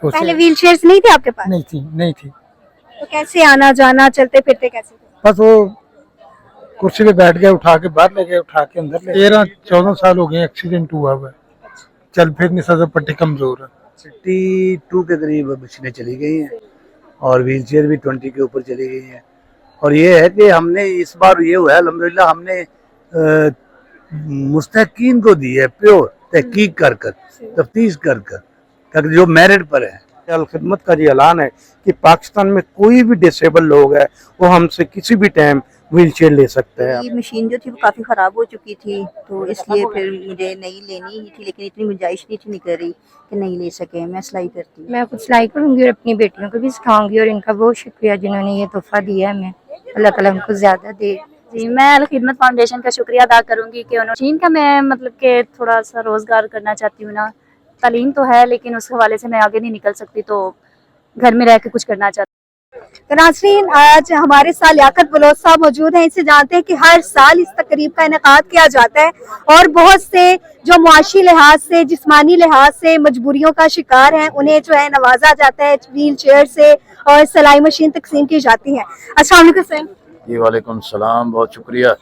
पहले wheel chairs नहीं थे आपके पास? नहीं थी। तो कैसे आना जाना, चलते फिरते कैसे थे? बस वो कुर्सी पे बैठ गए, उठा के बाहर ले गए, उठा के अंदर ले 13-14 साल हो गए एक्सीडेंट हुआ हुआ है। चल फिर नहीं सकता, पट्टी कमजोर है। 62 के करीब मशीनें चली गई हैं और व्हील चेयर भी 20 के ऊपर चली गई हैं। और ये है कि हमने इस बार ये हुआ है अल्हम्दुलिल्लाह, हमने मुस्तहकीन को दी है प्योर तहकीक कर तफ्तीश कर जो मेरिट पर है। अल खिदमत का ये ऐलान है कि पाकिस्तान में कोई भी डिसेबल लोग है वो हमसे किसी भी टाइम व्हील चेयर ले सकते हैं। ये मशीन जो थी वो काफ़ी ख़राब हो चुकी थी, तो इसलिए फिर मुझे नई लेनी ही थी, लेकिन इतनी गुंजाइश नहीं थी निकल रही कि नहीं ले सके। मैं सिलाई करती हूँ। मैं कुछ सिलाई करूँगी और अपनी बेटियों को भी सिखाऊंगी, और इनका बहुत शुक्रिया जिन्होंने ये तोहफा दिया है। मैं अल्लाह ताला उनको ज़्यादा दे। जी, मैं अल खिदमत फाउंडेशन का शुक्रिया अदा करूँगी कि उन्होंने मशीन का मैं मतलब कि थोड़ा सा रोज़गार करना चाहती हूँ ना। तालीम तो है लेकिन उस हवाले से मैं आगे नहीं निकल सकती, तो घर में रह के कुछ करना चाहती हूँ। तो नाज़रीन, आज हमारे साथ लियाकत बलोच साहब मौजूद हैं। इनसे जानते हैं कि हर साल इस तकरीब का इनेकाद किया जाता है और बहुत से जो मुआशी लिहाज से, जिस्मानी लिहाज से मजबूरियों का शिकार हैं, उन्हें जो है नवाजा जाता है व्हील चेयर से और सिलाई मशीन तकसीम की जाती है। अस्सलाम वालेकुम सर। जी वालेकुम सलाम, बहुत शुक्रिया।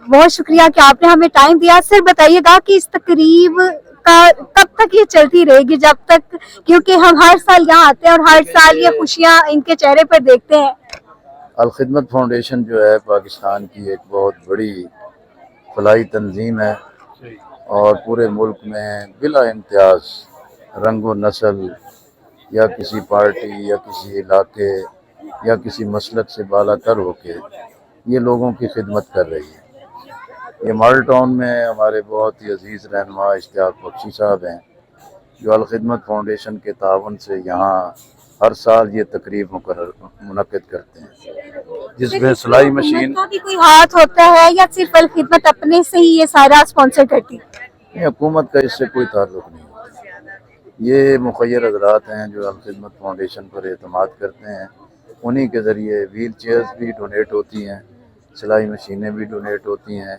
बहुत शुक्रिया कि आपने हमें टाइम दिया। सर बताइएगा कि इस तकरीब का कब तक ये चलती रहेगी? जब तक, क्योंकि हम हर साल यहाँ आते हैं और हर साल ये खुशियाँ इनके चेहरे पर देखते हैं। अल खिदमत फाउंडेशन जो है पाकिस्तान की एक बहुत बड़ी फलाही तंजीम है और पूरे मुल्क में बिला इम्तियाज रंग व नस्ल या किसी पार्टी या किसी इलाके या किसी मसलक से बालातर होके ये लोगों की खिदमत कर रही है। ये मॉडल टाउन में हमारे बहुत ही अजीज़ रहनुमा इश्तियाक बख्शी साहब हैं जो अल खिदमत फाउंडेशन के तावन से यहाँ हर साल ये तकरीब मुनक्किद करते हैं, जिसमें सिलाई मशीन का भी कोई हाथ होता है या सिर्फ अल खिदमत अपने से ही ये सारा स्पॉन्सर करती है? हुकूमत का इससे कोई ताल्लुक नहीं होता। ये मुखय्यर हज़रात हैं जो अल खिदमत फाउंडेशन पर एतमाद करते हैं, उन्हीं के ज़रिए व्हील चेयर्स भी डोनेट होती हैं, सिलाई मशीनें भी डोनेट होती हैं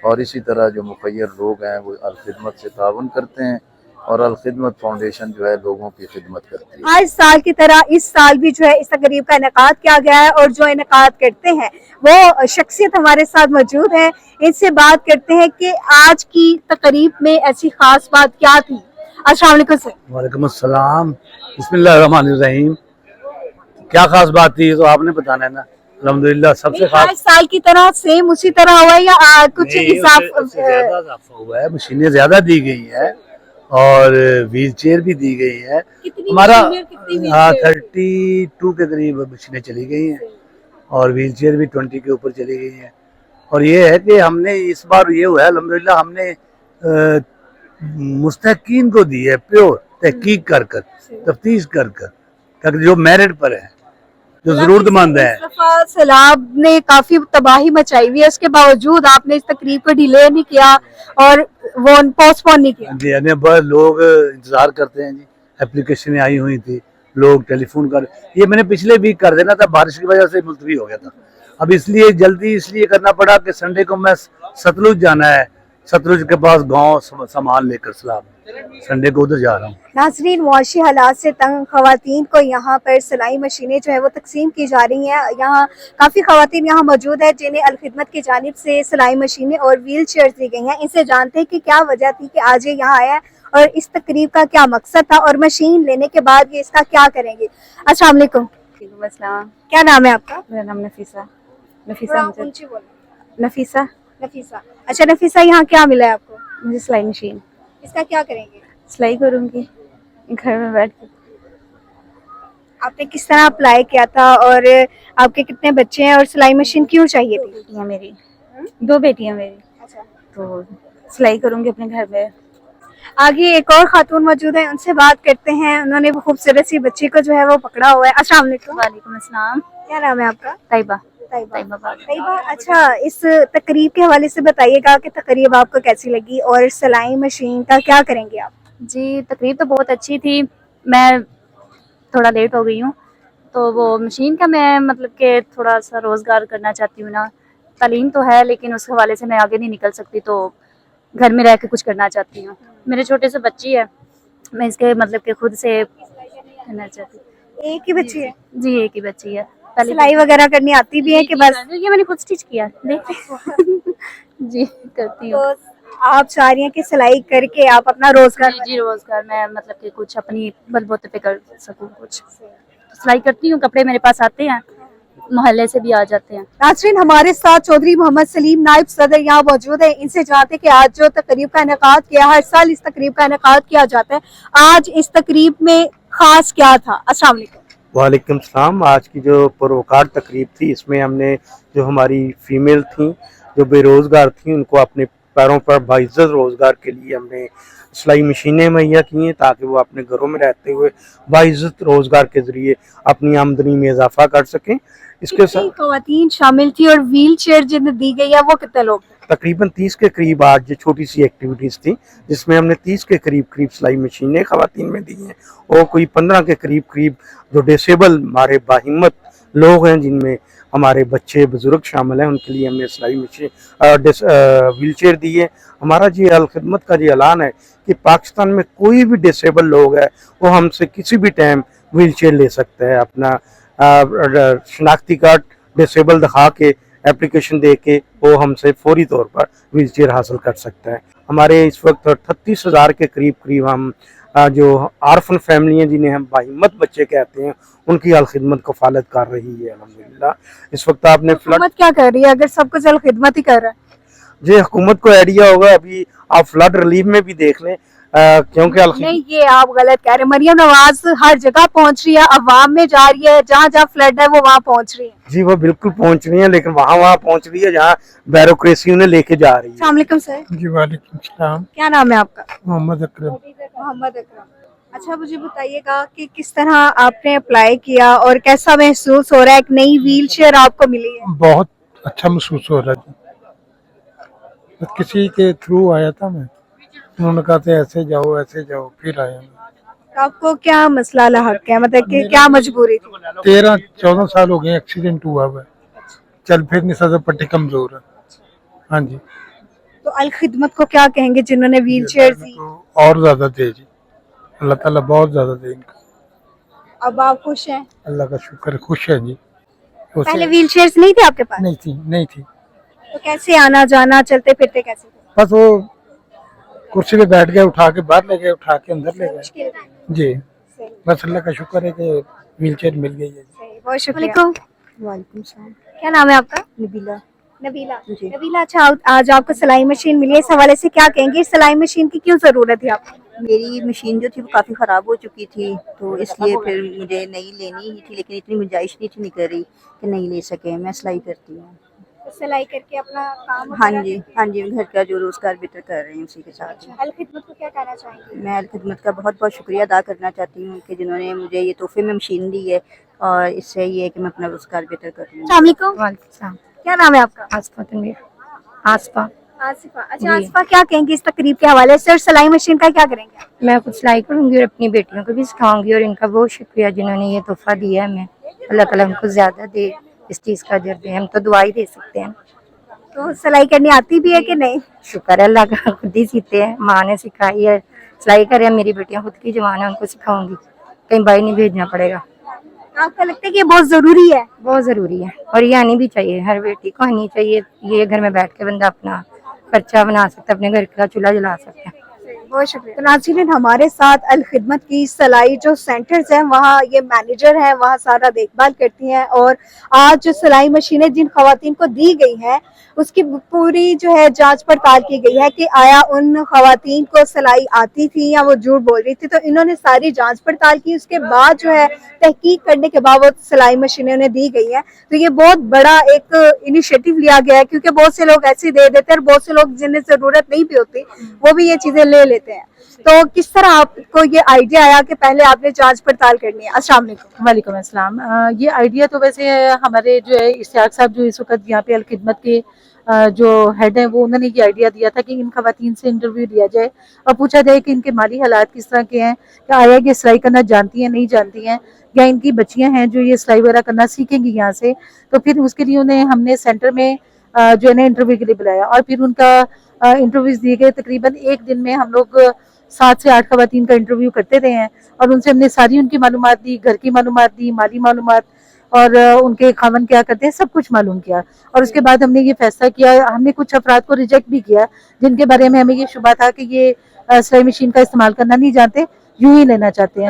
और इसी तरह जो मुखय्यर लोग हैं वो अल खिदमत से तावन करते हैं और अल खिदमत फाउंडेशन जो है लोगों की खिदमत करती है। हर साल की तरह इस साल भी जो है इस तकरीब का इनेकाद किया गया है और जो इनेकाद करते हैं वो शख्सियत हमारे साथ मौजूद है। इनसे बात करते हैं कि आज की तकरीब में ऐसी खास बात क्या थी। अस्सलाम वालेकुम सर। वालेकुम अस्सलाम, बिस्मिल्लाहिर्रहमानिर्रहीम। क्या खास बात थी तो आपने बताना है ना। अल्हम्दुलिल्लाह सबसे खास हर साल की तरह सेम उसी तरह हुआ है या कुछ ज्यादा हुआ है? मशीनें ज्यादा दी गई है और व्हील चेयर भी दी गई है। हमारा 32 के करीब मशीनें चली गई हैं और व्हील चेयर भी 20 के ऊपर चली गई हैं। और ये है कि हमने इस बार ये हुआ है अल्हम्दुलिल्लाह, हमने मुस्तहकीन को दी है प्योर तहकीक कर तफ्तीश कर जो मेरिट पर है, जो जरूरतमंद है। सैलाब ने काफी तबाही मचाई हुई है, उसके बावजूद आपने इस तकरीब को डिले नहीं किया और वो पोस्टपोन नहीं किया। जी, बहुत लोग इंतजार करते हैं जी। एप्लीकेशनें आई हुई थी, लोग टेलीफोन कर, ये मैंने पिछले वीक कर देना था, बारिश की वजह से मुलतवी हो गया था। अब इसलिए जल्दी इसलिए करना पड़ा कि संडे को मैं सतलुज जाना है, सतलुज के पास गांव सामान लेकर सलाम, संडे को उधर जा रहा हूँ। नाज़रीन, मुआशी हालात से तंग खवातीन को यहाँ पर सिलाई मशीनें जो है वो तकसीम की जा रही हैं। यहाँ काफ़ी खवातीन यहाँ मौजूद है जिन्हें अल खिदमत की जानिब से सिलाई मशीनें और व्हील चेयर्स दी गई हैं। इनसे जानते हैं कि क्या वजह थी कि आज ये यहाँ आया और इस तकरीब का क्या मकसद था और मशीन लेने के बाद ये इसका क्या करेंगे। अस्सलाम वालेकुम। क्या नाम है आपका? मेरा नाम नफीसा। नफीसा। नफीसा, अच्छा नफीसा, यहाँ क्या मिला है आपको? मुझे सिलाई मशीन। इसका क्या करेंगे? सिलाई करूँगी घर में बैठ के। आपने किस तरह अप्लाई किया था और आपके कितने बच्चे हैं और सिलाई मशीन क्यों चाहिए थी? बेटियाँ मेरी, 2 बेटियाँ मेरी। अच्छा, तो सिलाई करूँगी अपने घर में। आगे एक और खातून मौजूद है, उनसे बात करते हैं। उन्होंने वो खूबसूरत सी बच्ची को जो है वो पकड़ा हुआ है। अस्सलाम वालेकुम। वालेकुम अस्सलाम। क्या नाम है आपका? तैयबा। तैयबा, अच्छा इस तकरीब के हवाले से बताइएगा कि तकरीब आपको कैसी लगी और सिलाई मशीन का क्या करेंगे आप? जी, तकरीब तो बहुत अच्छी थी। मैं थोड़ा लेट हो गई हूँ, तो वो मशीन का मैं मतलब कि थोड़ा सा रोज़गार करना चाहती हूँ ना। तालीम तो है लेकिन उस हवाले से मैं आगे नहीं निकल सकती, तो घर में रह के कुछ करना चाहती हूँ। मेरे छोटे से बच्ची है, मैं इसके मतलब कि खुद से करना चाहती हूँ। एक ही बच्ची है? जी एक ही बच्ची है। पहले सिलाई वगैरह करनी आती भी है कि बस? ये मैंने खुद स्टिच किया देखते जी करती हूँ। तो आप चाह रही हैं कि सिलाई करके आप अपना रोजगार जी रोजगार मैं मतलब कि कुछ अपनी बलबूते पे कर सकूँ कुछ। तो सिलाई करती हूँ, कपड़े मेरे पास आते हैं, मोहल्ले से भी आ जाते हैं। नाज़रीन, हमारे साथ चौधरी मोहम्मद सलीम नायब सदर यहाँ मौजूद है। इनसे जानते हैं कि आज जो तकरीब का इनेकाद किया, हर साल इस तकरीब का इनेकाद किया जाता है, आज इस तकरीब में खास क्या था? अस्सलाम वालेकुम। वालेकुम सलाम। आज की जो पुरवकार तकरीब थी, इसमें हमने जो हमारी फीमेल थी जो बेरोज़गार थी, उनको अपने पैरों पर बाइज्जत रोज़गार के लिए हमने सिलाई मशीनें मुहैया की हैं, ताकि वो अपने घरों में रहते हुए बाइज्जत रोज़गार के ज़रिए अपनी आमदनी में इजाफा कर सकें। इसके साथ खवातीन शामिल थी और व्हील चेयर जिन्हें दी गई है वो कितने लोग थे? तकरीबन 30 के करीब आज छोटी सी एक्टिविटीज़ थी, जिसमें हमने 30 के करीब सिलाई मशीनें खवातीन में दी हैं, और कोई 15 के करीब जो डिसेबल हमारे बाहिम्मत लोग हैं, जिनमें हमारे बच्चे बुजुर्ग शामिल हैं, उनके लिए हमने सिलाई मशीन व्हील चेयर दी है। हमारा जी अल खिदमत का जी ऐलान है कि पाकिस्तान में कोई भी डिसेबल लोग है वो हमसे किसी भी टाइम व्हील चेयर ले सकता है। अपना शनाख्ती कार्ड डिसेबल दिखा के, एप्लीकेशन दे के वो हमसे फौरी तौर पर व्हील चेयर हासिल कर सकता है। हमारे इस वक्त 38,000 के करीब हम जो आर्फन फैमिली हैं, जिन्हें हम बाहिम्मत बच्चे कहते हैं, उनकी अल खिदमत कफालत कर रही है अल्हम्दुलिल्लाह। इस वक्त आपने हुकूमत क्या कर रही है अगर सब कुछ अल खिदमत ही कर रहा है? जी हुकूमत को आइडिया होगा, अभी आप फ्लड रिलीफ में भी देख लें, क्योंकि नहीं, ये आप गलत कह रहे हैं। मरियम नवाज हर जगह पहुंच रही है, अवाम में जा रही है, जहाँ जहाँ फ्लड है वो वहाँ पहुंच रही है। जी वो बिल्कुल पहुंच रही है, लेकिन वहाँ पहुंच रही है जहाँ ब्यूरोक्रेसी उन्हें लेके जा रही है। अस्सलाम वालेकुम सर। जी वालेकुम सलाम। क्या नाम है आपका? मोहम्मद अकरम। मोहम्मद अकरम। अच्छा, मुझे बताइएगा कि किस तरह आपने अप्लाई किया और कैसा महसूस हो रहा है? एक नई व्हील चेयर आपको मिली है। बहुत अच्छा महसूस हो रहा है जी। बस किसी के थ्रू आया था मैं, उन्होंने कहा था ऐसे जाओ, फिर आया मैं। तो आपको क्या मसला लाहक है, मतलब कि क्या मजबूरी थी? 13-14 साल हो गए एक्सीडेंट हुआ हुआ है, चल फिर नहीं सकता, पट्टी कमजोर है। हाँ जी। तो अल खिदमत को क्या कहेंगे जिन्होंने व्हील चेयर दी? तो और ज्यादा दे जी, अल्लाह ताला बहुत ज्यादा दे इनको। अब आप खुश हैं? अल्लाह का शुक्र है, खुश है जी। उसे- पहले व्हील चेयर्स नहीं थे आपके पास? नहीं थी। तो कैसे आना जाना, चलते फिरते कैसे थे? बस वो कुर्सी पे बैठ गए, उठा के बाहर ले गए, उठा के अंदर ले गए जी। बस अल्लाह का शुक्र है कि व्हील चेयर मिल गई है जी। बहुत शुक्रिया। वालेकुम सलाम। क्या नाम है आपका? नबीला। नबीला। जी। नबीला, अच्छा आज आपको सिलाई मशीन मिली है, इस हवाले से क्या कहेंगे? इस सिलाई मशीन की क्यों जरूरत है आपको? मेरी मशीन जो थी वो काफ़ी ख़राब हो चुकी थी, तो इसलिए फिर मुझे नई लेनी ही थी, लेकिन इतनी गुंजाइश नहीं थी, नहीं कर रही कि नहीं ले सके। मैं सिलाई करती हूँ। सिलाई करके अपना काम हाँ जी घर का जो रोज़गार बेहतर कर रही हूँ उसी के साथ। अल खिदमत को क्या कहना चाहेंगे? मैं अल खिदमत का बहुत बहुत शुक्रिया अदा करना चाहती हूँ कि जिन्होंने मुझे ये तोहफे में मशीन दी है, और इससे ये है कि मैं अपना रोज़गार बेहतर कर रही हूँ। अस्सलाम वालेकुम। वालेकुम सलाम। क्या नाम है आपका? आसफा तनवीर। आसफा। आसिफा। अच्छा आसिफा, क्या कहेंगे इस तकरीब के हवाले से और सिलाई मशीन का क्या करेंगे? मैं कुछ सिलाई करूँगी और अपनी बेटियों को भी सिखाऊंगी, और इनका बहुत शुक्रिया जिन्होंने ये तोहफा दिया है हमें। अल्लाह ताला उनको ज़्यादा दे, इस चीज़ का अजर दे। हम तो दुआ ही दे सकते हैं। तो सिलाई करनी आती भी है कि नहीं? शुक्र है अल्लाह का, खुद ही सीते हैं, माँ ने सिखाई है। सिलाई करे, मेरी बेटियां खुद की जवान है, उनको सिखाऊंगी, कहीं बाहर नहीं भेजना पड़ेगा। आपको लगता है कि ये बहुत जरूरी है? बहुत ज़रूरी है, और ये आनी भी चाहिए, हर बेटी को आनी चाहिए। ये घर में बैठ के बंदा अपना खर्चा बना सकता है, अपने घर का चूल्हा जला सकता है। बहुत शुक्रिया। तो नाज़रीन, हमारे साथ अल खिदमत की सिलाई जो सेंटर्स हैं वहाँ ये मैनेजर हैं, वहाँ सारा देखभाल करती हैं, और आज जो सिलाई मशीनें जिन खवातीन को दी गई हैं उसकी पूरी जो है जांच पड़ताल की गई है कि आया उन खवातीन को सिलाई आती थी या वो झूठ बोल रही थी। तो इन्होंने सारी जांच पड़ताल की, उसके बाद जो है तहकीक करने के बाद वो सिलाई मशीनें उन्हें दी गई हैं। तो ये बहुत बड़ा एक इनिशिएटिव लिया गया है, क्योंकि बहुत से लोग ऐसे दे देते हैं और बहुत से लोग जिन्हें जरूरत नहीं भी होती वो भी ये चीजें ले लेते हैं। तो किस तरह आपको ये आइडिया आया कि पहले आपने जांच पड़ताल करनी है? अस्सलाम वालेकुम। वालेकुम अस्सलाम। ये आइडिया तो वैसे हमारे जो है इश्तियाक साहब जो इस वक्त यहाँ पे अल खिदमत के जो हेड हैं, वो उन्होंने ये आइडिया दिया था कि इन खवातीन से इंटरव्यू लिया जाए और पूछा जाए कि इनके माली हालात किस तरह के हैं, क्या आया कि सिलाई करना जानती हैं नहीं जानती हैं, या इनकी बच्चियां हैं जो ये सिलाई वगैरह करना सीखेंगी यहाँ से। तो फिर उसके लिए उन्हें हमने सेंटर में जो है ना इंटरव्यू के लिए बुलाया, और फिर उनका इंटरव्यूज दिए गए। तकरीबन एक दिन में हम लोग 7 से 8 खवातीन का इंटरव्यू करते रहे हैं और उनसे हमने सारी उनकी मालूमात दी, घर की मालूमात दी, माली मालूमात और उनके खावन क्या करते हैं सब कुछ मालूम किया। और उसके बाद हमने ये फैसला किया, हमने कुछ अफराद को रिजेक्ट भी किया जिनके बारे में हमें ये शुबा था कि ये सिलाई मशीन का इस्तेमाल करना नहीं जानते, यूं ही लेना चाहते हैं।